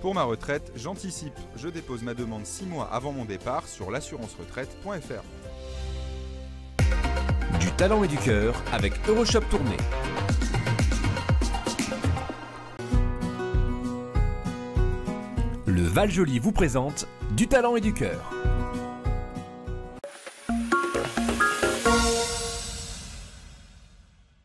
Pour ma retraite, j'anticipe. Je dépose ma demande 6 mois avant mon départ sur l'assurance-retraite.fr. Du talent et du cœur avec Euroshop Tournée. Le Val-Joli vous présente Du talent et du cœur.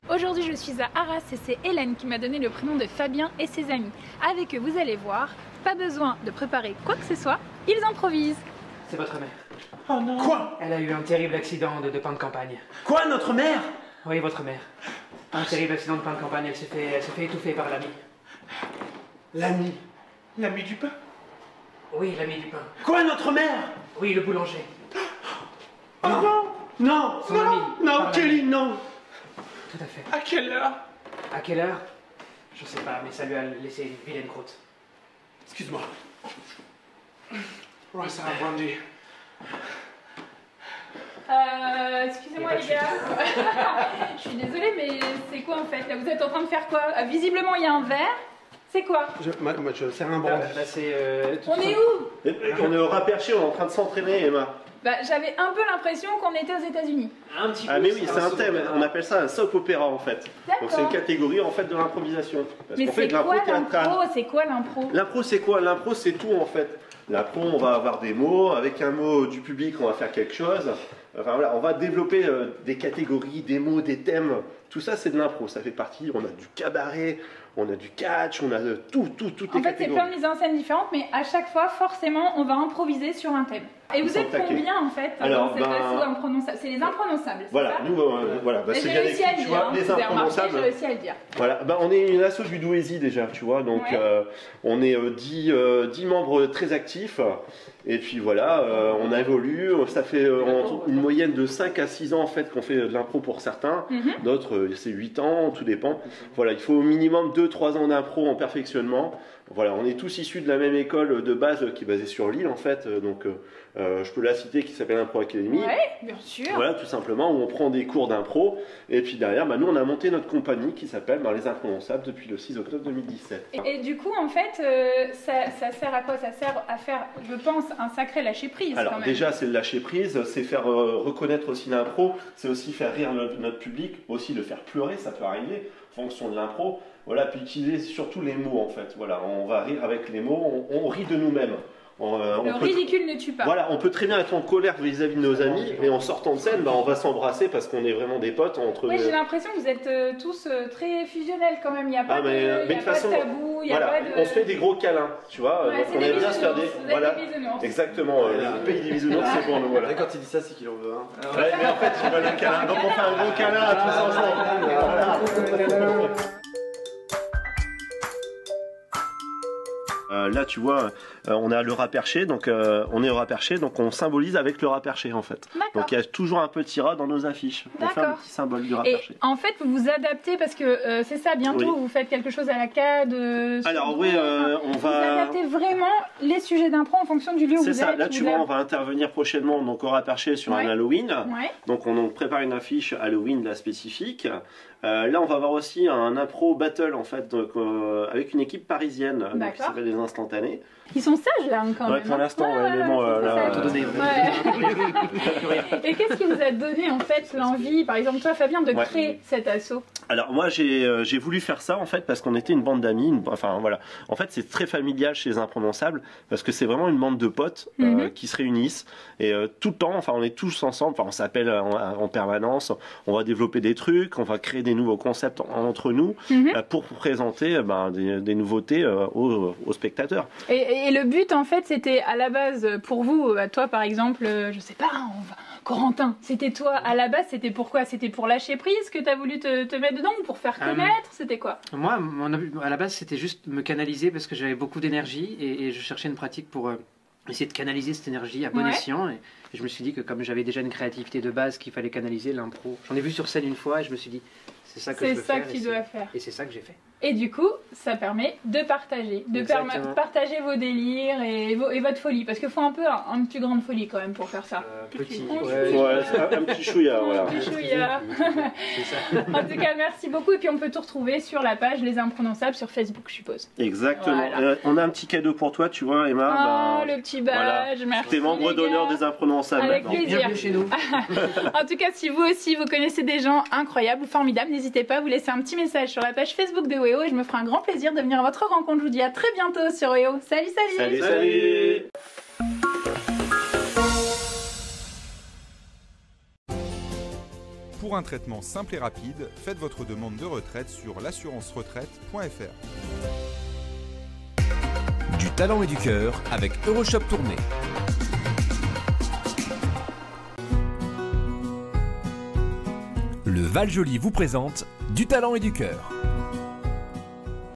Aujourd'hui, je suis à Arras et c'est Hélène qui m'a donné le prénom de Fabien et ses amis. Avec eux, vous allez voir, pas besoin de préparer quoi que ce soit, ils improvisent. C'est votre mère. Oh non. Quoi? Elle a eu un terrible accident de pain de campagne. Quoi, notre mère? Oui, votre mère. Un terrible accident de pain de campagne, elle s'est fait étouffer par l'ami. L'ami? L'ami du pain? Oui, l'ami du pain. Quoi, notre mère? Oui, le boulanger. Oh non. Non. Son non. ami. Non, Par Kelly, l'ami. non. Tout à fait. À quelle heure? À quelle heure? Je sais pas, mais ça lui a laissé une vilaine croûte. Excuse-moi. Ouais, ça va, Brandy. Excusez-moi les gars. Je suis désolée, mais c'est quoi en fait? Là, vous êtes en train de faire quoi? Visiblement, il y a un verre. C'est quoi? Moi, je sers un Là, brandy. c'est... On est où? On est au rat perché, on est en train de s'entraîner, Emma. Bah, j'avais un peu l'impression qu'on était aux États-Unis. Un petit peu. Ah mais oui, c'est un thème, on appelle ça un soap opéra en fait. Donc c'est une D'accord. catégorie en fait de l'improvisation. Parce Mais qu'on fait c'est de l'impro quoi théâtrale. l'impro? C'est quoi l'impro? L'impro c'est quoi? L'impro c'est tout en fait. L'impro on va avoir des mots, avec un mot du public on va faire quelque chose. Enfin voilà, on va développer des catégories, des mots, des thèmes. Tout ça c'est de l'impro, ça fait partie. On a du cabaret, on a du catch, on a de toutes les En fait, c'est catégories. plein de mises en scène différentes, mais à chaque fois, forcément, on va improviser sur un thème. Et vous sont êtes taqués. combien en fait Alors, dans cette asso imprononçable? C'est les imprononçables, c'est Voilà, ça? nous voilà, bah, Mais c'est j'ai bien réussi à écrit, le tu dire, vois, hein, les vous avez remarqué, imprononçables. j'ai réussi à le dire. Voilà, bah, on est une asso du Douaisis déjà, tu vois, donc Ouais. on est 10 membres très actifs, et puis voilà, on évolue, ça fait une moyenne de 5 à 6 ans en fait qu'on fait de l'impro pour certains, d'autres c'est 8 ans, tout dépend. Voilà, il faut au minimum 2-3 ans d'impro en perfectionnement. Voilà, on est tous issus de la même école de base qui est basée sur Lille en fait, donc je peux la citer qui s'appelle Impro Academy. Ouais, bien sûr. Voilà, tout simplement, où on prend des cours d'impro, et puis derrière, bah, nous on a monté notre compagnie qui s'appelle Les Imprononçables depuis le 6 octobre 2017. Et du coup, en fait, ça sert à quoi? Ça sert à faire, je pense, un sacré lâcher-prise Alors quand même. déjà, c'est le lâcher prise, c'est faire reconnaître aussi l'impro, c'est aussi faire rire notre public, aussi le faire pleurer, ça peut arriver en fonction de l'impro. Voilà, puis utiliser surtout les mots en fait. Voilà, on va rire avec les mots, on rit de nous-mêmes. Le ridicule ne tue pas. Voilà, on peut très bien être en colère vis-à-vis de nos amis, et en sortant de scène, bah, on va s'embrasser parce qu'on est vraiment des potes entre. Oui, j'ai l'impression que vous êtes tous très fusionnels quand même. Il n'y a pas, mais de, de façon, tabou, il n'y a voilà, pas de... on se fait des gros câlins, tu vois. Ouais, donc c'est on des aime bien se faire des. bisounours, vous êtes Voilà, des bisounours. exactement. Le pays des bisounours, c'est pour nous. Voilà. Quand il dit ça, c'est qu'il en veut un. Ouais, mais en fait, ils veulent un câlin. Donc on fait un gros câlin à tous ensemble. Voilà. Là, tu vois, on a le rat perché, donc on est au rat perché, donc on symbolise avec le rat perché en fait. D'accord. Donc il y a toujours un petit rat dans nos affiches. On fait un D'accord. petit symbole du rat Et perché. en fait, vous vous adaptez parce que c'est ça, bientôt Oui. vous faites quelque chose à la CAD. Alors oui, on Vous va. adaptez vraiment les sujets d'impro en fonction du lieu où C'est vous ça. êtes. Là, tu vois, on va intervenir prochainement donc au rat perché sur un Ouais. Halloween. Ouais. Donc on prépare une affiche Halloween là spécifique. Là on va avoir aussi un impro battle en fait donc, avec une équipe parisienne donc, qui D'accord. s'appelle les Instantanés. Ils sont sages là quand Ouais, même. pour hein. l'instant, ouais, mais bon, c'est là, sage. tout donné. Ouais. Et qu'est-ce qui vous a donné en fait l'envie, par exemple toi Fabien, de Ouais. créer cet assaut? Alors moi j'ai voulu faire ça en fait parce qu'on était une bande d'amis, enfin voilà. En fait c'est très familial chez les Imprononçables parce que c'est vraiment une bande de potes qui se réunissent et tout le temps, enfin on est tous ensemble, enfin on s'appelle en permanence, on va développer des trucs, on va créer des nouveaux concepts entre nous pour présenter des nouveautés aux spectateurs. Et le but en fait c'était à la base pour vous, toi par exemple, je sais pas, Corentin, c'était toi à la base, c'était pourquoi? C'était pour lâcher prise que tu as voulu te mettre dedans ou pour faire connaître? C'était quoi? Moi, à la base, c'était juste me canaliser parce que j'avais beaucoup d'énergie et je cherchais une pratique pour essayer de canaliser cette énergie à bon Ouais. escient. Et je me suis dit que comme j'avais déjà une créativité de base qu'il fallait canaliser l'impro. J'en ai vu sur scène une fois et je me suis dit c'est ça que je C'est veux ça faire. que et tu c'est- dois faire. Et c'est ça que j'ai fait. Et du coup, ça permet de partager, Exactement. partager vos délires et votre folie. Parce qu'il faut un peu un petit grain de folie quand même pour faire ça. Petit. Ouais. Ouais, c'est un petit chouïa, voilà. Un petit chouïa. C'est ça. En tout cas, merci beaucoup. Et puis on peut tout retrouver sur la page Les Imprononçables sur Facebook, je suppose. Exactement. Voilà. On a un petit cadeau pour toi, tu vois, Emma. Ah, bah, le petit badge, merci. T'es membre les d'honneur gars. des Imprononçables. Avec maintenant. plaisir. Bienvenue chez nous. En tout cas, si vous aussi vous connaissez des gens incroyables ou formidables, n'hésitez pas à vous laisser un petit message sur la page Facebook de WEO et je me ferai un grand plaisir de venir à votre rencontre. Je vous dis à très bientôt sur WEO. Salut, salut. Salut, salut. Pour un traitement simple et rapide, faites votre demande de retraite sur l'assurance-retraite.fr. Du talent et du cœur avec Euroshop Tournai. Le Val-Joli vous présente Du talent et du cœur.